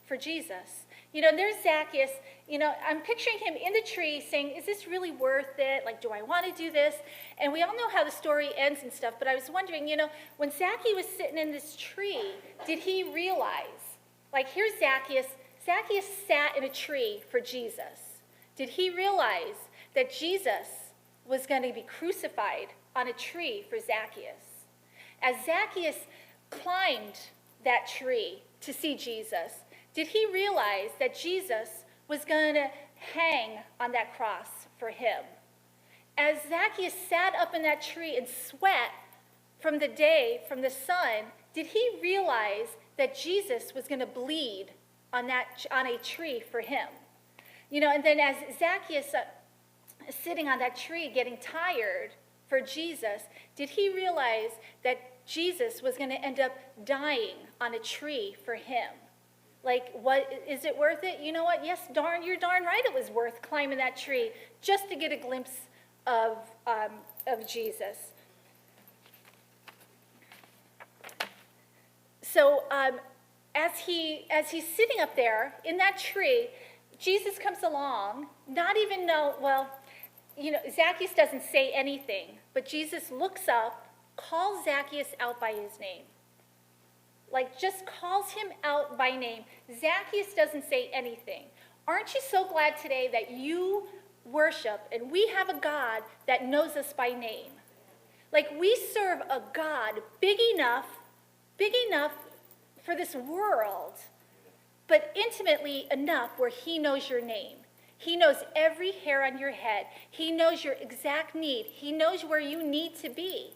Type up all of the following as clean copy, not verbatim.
for Jesus. There's Zacchaeus. I'm picturing him in the tree saying, is this really worth it? Like, do I want to do this? And we all know how the story ends and stuff, but I was wondering, when Zacchaeus was sitting in this tree, did he realize, like, here's Zacchaeus. Zacchaeus sat in a tree for Jesus. Did he realize that Jesus was going to be crucified on a tree for Zacchaeus? As Zacchaeus climbed that tree to see Jesus, did he realize that Jesus was going to hang on that cross for him? As Zacchaeus sat up in that tree and sweat from the sun, did he realize that Jesus was going to bleed on a tree for him? And then as Zacchaeus sitting on that tree getting tired for Jesus, did he realize that Jesus was going to end up dying on a tree for him? Like, what is it worth it? You know what? Yes, you're darn right it was worth climbing that tree just to get a glimpse of Jesus. So as he's sitting up there in that tree, Jesus comes along, Zacchaeus doesn't say anything, but Jesus looks up, calls Zacchaeus out by his name. Like, just calls him out by name. Zacchaeus doesn't say anything. Aren't you so glad today that you worship and we have a God that knows us by name? Like, we serve a God big enough for this world, but intimately enough where he knows your name. He knows every hair on your head. He knows your exact need. He knows where you need to be.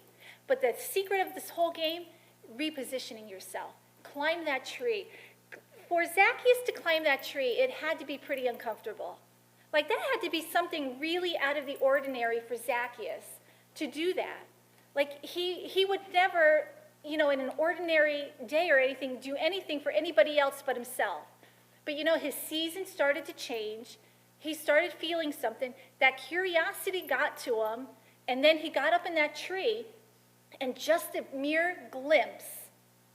But the secret of this whole game, repositioning yourself. Climb that tree. For Zacchaeus to climb that tree, it had to be pretty uncomfortable. Like, that had to be something really out of the ordinary for Zacchaeus to do that. Like, he would never, in an ordinary day or anything, do anything for anybody else but himself. But, his season started to change. He started feeling something. That curiosity got to him, and then he got up in that tree, and just a mere glimpse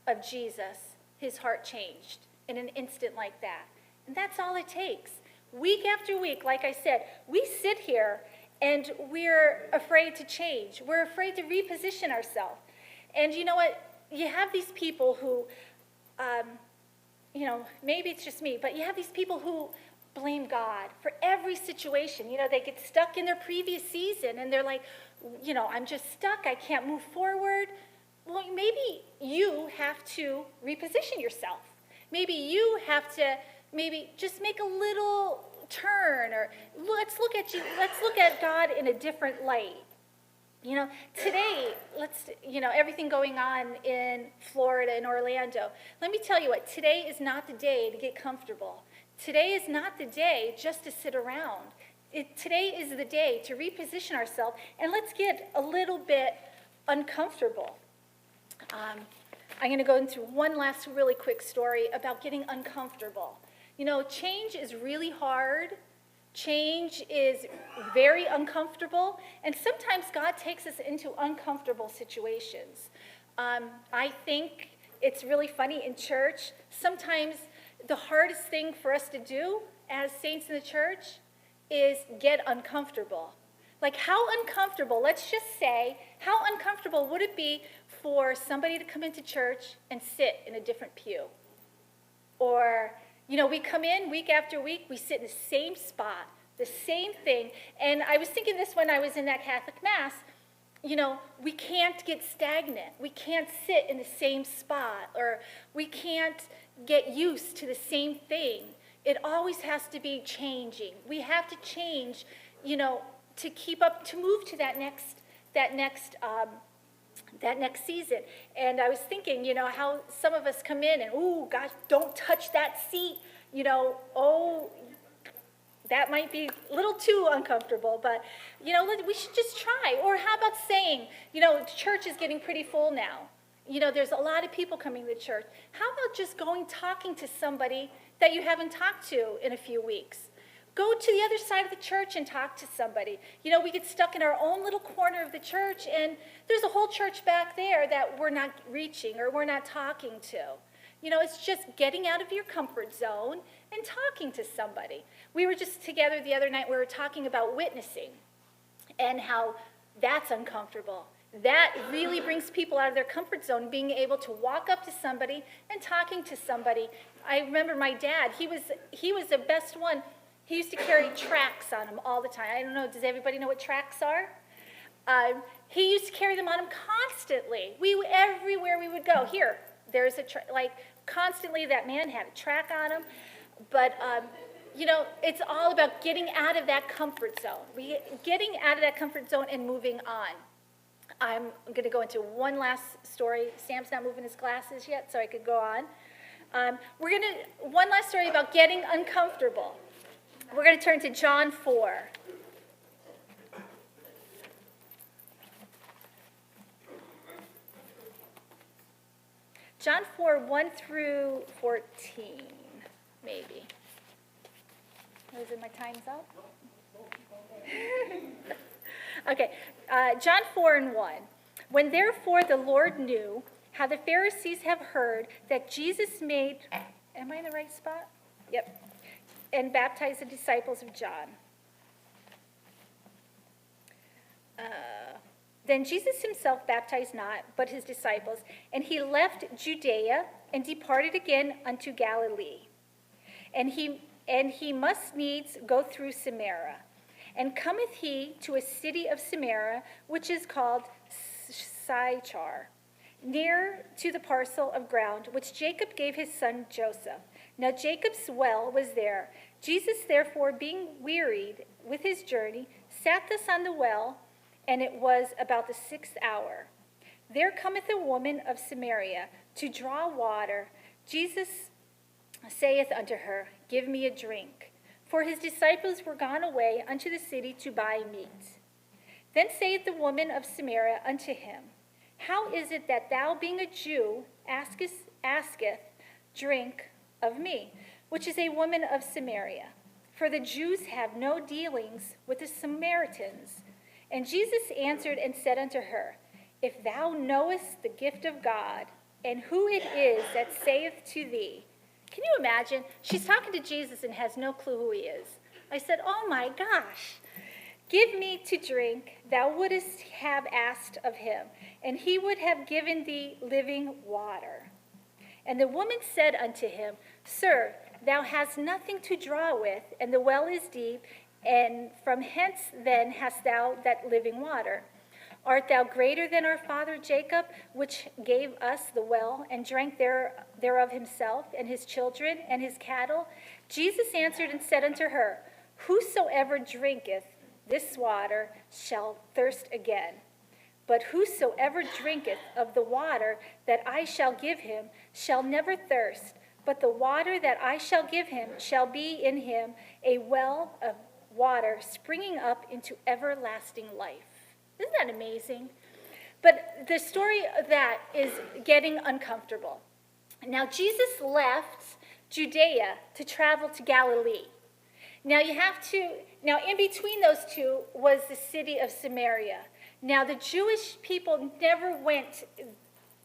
of Jesus, his heart changed in an instant like that. And that's all it takes. Week after week, like I said, we sit here and we're afraid to change. We're afraid to reposition ourselves. And you know what? You have these people who, maybe it's just me, but you have these people who blame God for every situation. They get stuck in their previous season and they're like, I'm just stuck. I can't move forward. Well, maybe you have to reposition yourself. Maybe you have to just make a little turn, or let's look at God in a different light. Today, everything going on in Florida and Orlando. Let me tell you what, today is not the day to get comfortable. Today is not the day just to sit around. Today is the day to reposition ourselves, and let's get a little bit uncomfortable. I'm going to go into one last really quick story about getting uncomfortable. Change is really hard. Change is very uncomfortable, and sometimes God takes us into uncomfortable situations. I think it's really funny in church. Sometimes the hardest thing for us to do as saints in the church is get uncomfortable. Like, how uncomfortable, let's just say, how uncomfortable would it be for somebody to come into church and sit in a different pew? Or, we come in week after week, we sit in the same spot, the same thing. And I was thinking this when I was in that Catholic Mass, we can't get stagnant. We can't sit in the same spot, or we can't get used to the same thing. It always has to be changing. We have to change, to keep up, to move to that next season. And I was thinking, how some of us come in and, oh gosh, don't touch that seat. That might be a little too uncomfortable, but we should just try. Or how about saying, church is getting pretty full now. There's a lot of people coming to church. How about just talking to somebody that you haven't talked to in a few weeks? Go to the other side of the church and talk to somebody. We get stuck in our own little corner of the church, and there's a whole church back there that we're not reaching or we're not talking to. It's just getting out of your comfort zone and talking to somebody. We were just together the other night, we were talking about witnessing and how that's uncomfortable. That really brings people out of their comfort zone, being able to walk up to somebody and talking to somebody. I remember my dad, he was the best one. He used to carry tracts on him all the time. I don't know, does everybody know what tracts are? He used to carry them on him constantly. Everywhere we would go, there's constantly that man had a tract on him. But, it's all about getting out of that comfort zone. Getting out of that comfort zone and moving on. I'm going to go into one last story. Sam's not moving his glasses yet, so I could go on. One last story about getting uncomfortable. We're going to turn to John 4. John 4, 1 through 14, maybe. Is it my time's up? Okay, John 4 and 1. When therefore the Lord knew how the Pharisees have heard that Jesus made, am I in the right spot? Yep. And baptized the disciples of John. Then Jesus himself baptized not, but his disciples, and he left Judea and departed again unto Galilee. And he must needs go through Samaria. And cometh he to a city of Samaria, which is called Sychar, near to the parcel of ground which Jacob gave his son Joseph. Now Jacob's well was there. Jesus therefore, being wearied with his journey, sat thus on the well, and it was about the 6th hour. There cometh a woman of Samaria to draw water. Jesus saith unto her, Give me a drink. For his disciples were gone away unto the city to buy meat. Then saith the woman of Samaria unto him, How is it that thou, being a Jew, asketh drink of me, which is a woman of Samaria? For the Jews have no dealings with the Samaritans. And Jesus answered and said unto her, If thou knowest the gift of God, and who it is that saith to thee. Can you imagine? She's talking to Jesus and has no clue who he is. I said, oh my gosh. Give me to drink, thou wouldest have asked of him, and he would have given thee living water. And the woman said unto him, Sir, thou hast nothing to draw with, and the well is deep, and from hence then hast thou that living water. Art thou greater than our father Jacob, which gave us the well, and drank thereof himself, and his children, and his cattle? Jesus answered and said unto her, Whosoever drinketh this water shall thirst again. But whosoever drinketh of the water that I shall give him shall never thirst, but the water that I shall give him shall be in him a well of water springing up into everlasting life. Isn't that amazing? But the story of that is getting uncomfortable. Now, Jesus left Judea to travel to Galilee. Now, in between those two was the city of Samaria. Now, the Jewish people never went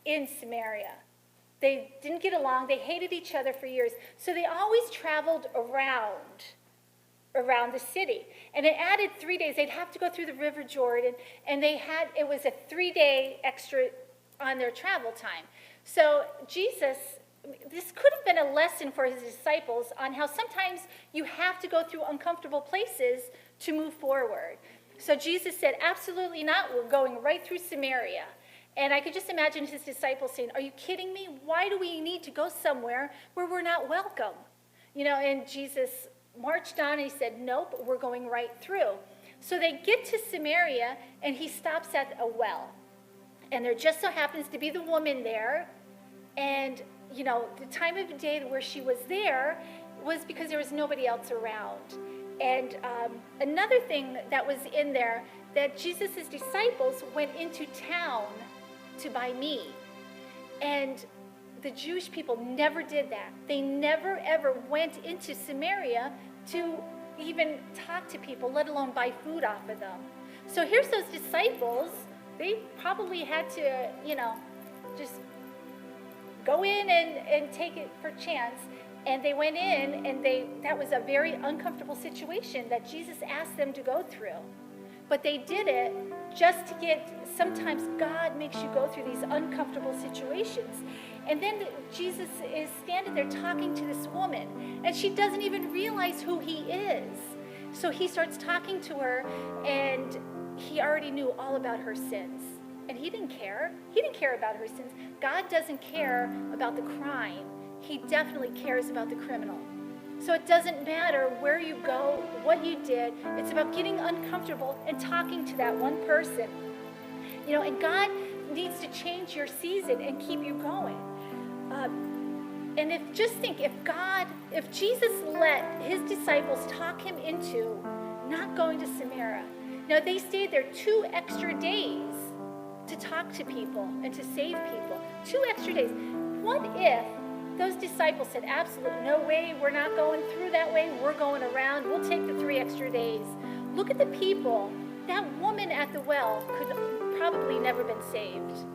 in Samaria. They didn't get along. They hated each other for years. So they always traveled around the city. And it added 3 days. They'd have to go through the River Jordan, and it was a 3-day extra on their travel time. So Jesus, this could have been a lesson for his disciples on how sometimes you have to go through uncomfortable places to move forward. So Jesus said, absolutely not. We're going right through Samaria. And I could just imagine his disciples saying, are you kidding me? Why do we need to go somewhere where we're not welcome? And Jesus marched on and he said, nope, we're going right through. So they get to Samaria and he stops at a well. And there just so happens to be the woman there. And, the time of the day where she was there was because there was nobody else around. And another thing that was in there, that Jesus' disciples went into town to buy meat. And the Jewish people never did that. They never, ever went into Samaria to even talk to people, let alone buy food off of them. So here's those disciples. They probably had to, just go in and take it for chance. And they went in, and that was a very uncomfortable situation that Jesus asked them to go through. But they did it just to sometimes God makes you go through these uncomfortable situations. And then Jesus is standing there talking to this woman, and she doesn't even realize who he is. So he starts talking to her, and he already knew all about her sins. And he didn't care. He didn't care about her sins. God doesn't care about the crime. He definitely cares about the criminal. So it doesn't matter where you go, what you did. It's about getting uncomfortable and talking to that one person. And God needs to change your season and keep you going. And if Jesus let his disciples talk him into not going to Samaria. Now they stayed there 2 extra days to talk to people and to save people. 2 extra days. What if those disciples said, absolutely no way, we're not going through that way, we're going around, we'll take the 3 extra days. Look at the people. That woman at the well could probably never been saved.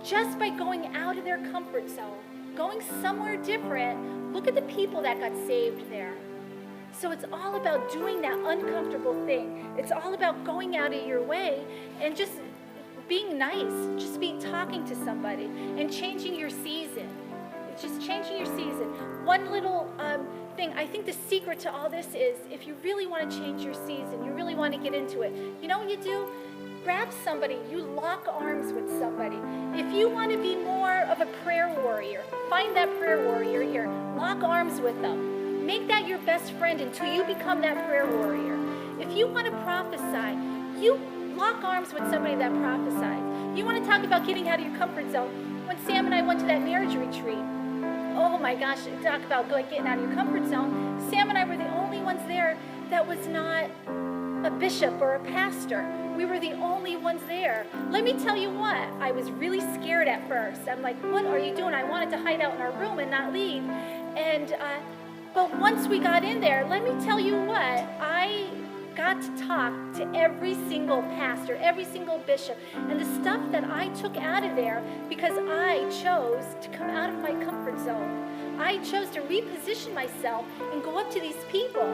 Just by going out of their comfort zone, going somewhere different, look at the people that got saved there. So it's all about doing that uncomfortable thing. It's all about going out of your way and just being nice, just talking to somebody and changing your season. Just changing your season. One little thing, I think the secret to all this is if you really want to change your season, you really want to get into it, you know what you do? Grab somebody, you lock arms with somebody. If you want to be more of a prayer warrior, find that prayer warrior here, lock arms with them. Make that your best friend until you become that prayer warrior. If you want to prophesy, you lock arms with somebody that prophesies. You want to talk about getting out of your comfort zone. When Sam and I went to that marriage retreat, oh my gosh, talk about getting out of your comfort zone. Sam and I were the only ones there that was not a bishop or a pastor. We were the only ones there. Let me tell you what, I was really scared at first. I'm like, what are you doing? I wanted to hide out in our room and not leave. But once we got in there, let me tell you what, I got to talk to every single pastor, every single bishop, and the stuff that I took out of there because I chose to come out of my comfort zone. I chose to reposition myself and go up to these people.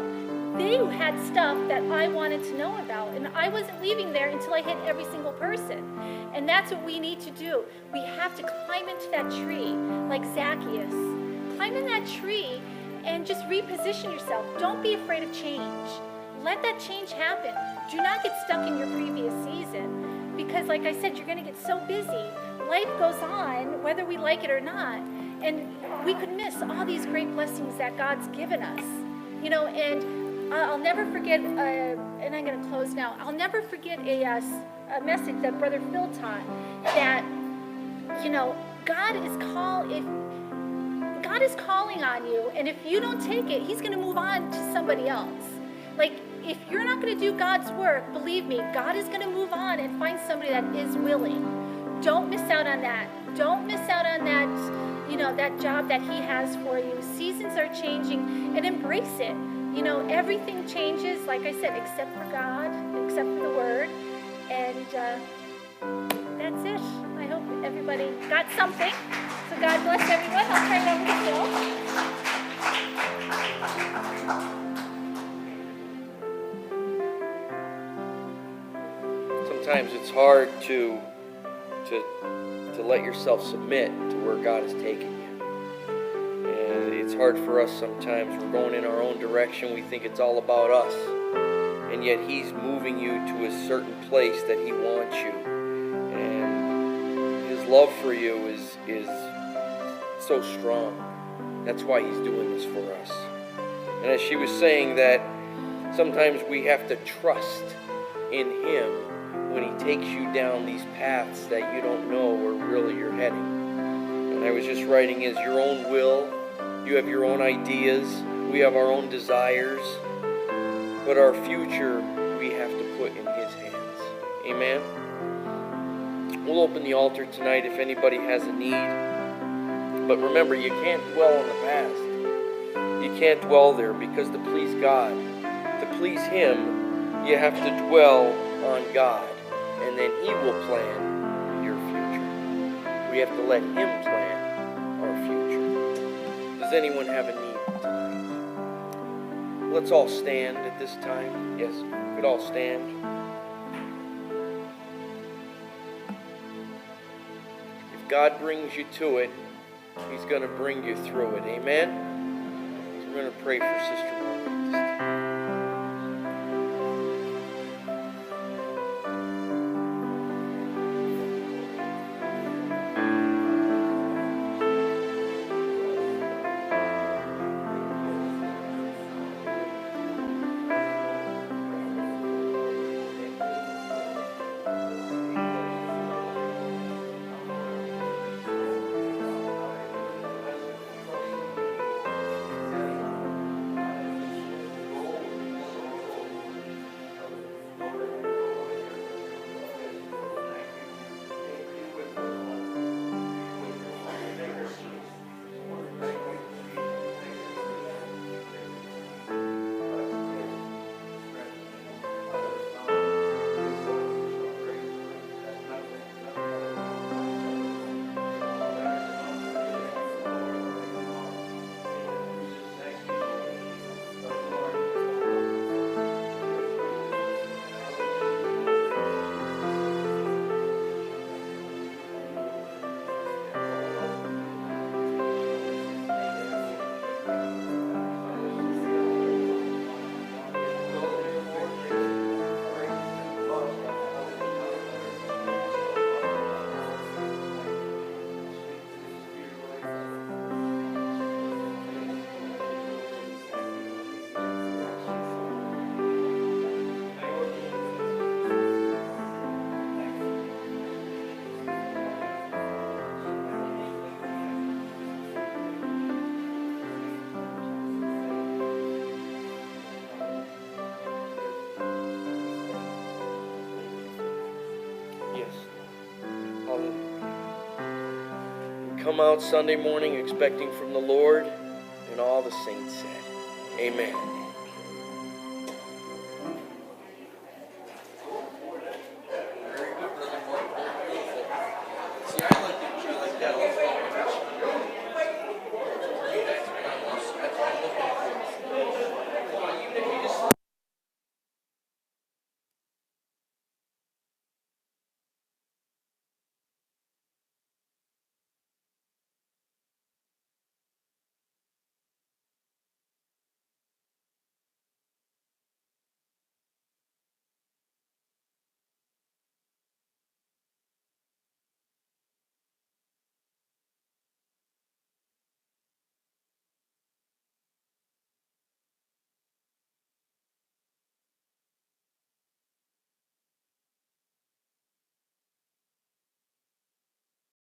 They had stuff that I wanted to know about, and I wasn't leaving there until I hit every single person. And that's what we need to do. We have to climb into that tree like Zacchaeus. Climb in that tree and just reposition yourself. Don't be afraid of change. Let that change happen. Do not get stuck in your previous season because, like I said, you're going to get so busy. Life goes on, whether we like it or not, and we could miss all these great blessings that God's given us. And I'll never forget, and I'm going to close now, I'll never forget a message that Brother Phil taught that, God is calling on you, and if you don't take it, he's going to move on to somebody else. Like, if you're not going to do God's work, believe me, God is going to move on and find somebody that is willing. Don't miss out on that. Don't miss out on that, that job that he has for you. Seasons are changing, and embrace it. Everything changes, like I said, except for God, except for the Word. And that's it. I hope everybody got something. So God bless everyone. I'll turn it over to Phil. Sometimes it's hard to let yourself submit to where God is taking you. And it's hard for us sometimes. We're going in our own direction. We think it's all about us. And yet He's moving you to a certain place that He wants you. And His love for you is so strong. That's why He's doing this for us. And as she was saying that sometimes we have to trust in Him when He takes you down these paths that you don't know where really you're heading. And I was just writing, is your own will, you have your own ideas, we have our own desires, but our future we have to put in His hands. Amen? We'll open the altar tonight if anybody has a need. But remember, you can't dwell on the past. You can't dwell there because to please God, to please Him, you have to dwell on God. And then He will plan your future. We have to let Him plan our Does anyone have a need tonight? Let's all stand at this time. Yes, we could all stand. If God brings you to it, He's going to bring you through it. Amen? So we're going to pray for Sister Marie at this time. Yes. Hallelujah. Come out Sunday morning expecting from the Lord, and all the saints said, Amen.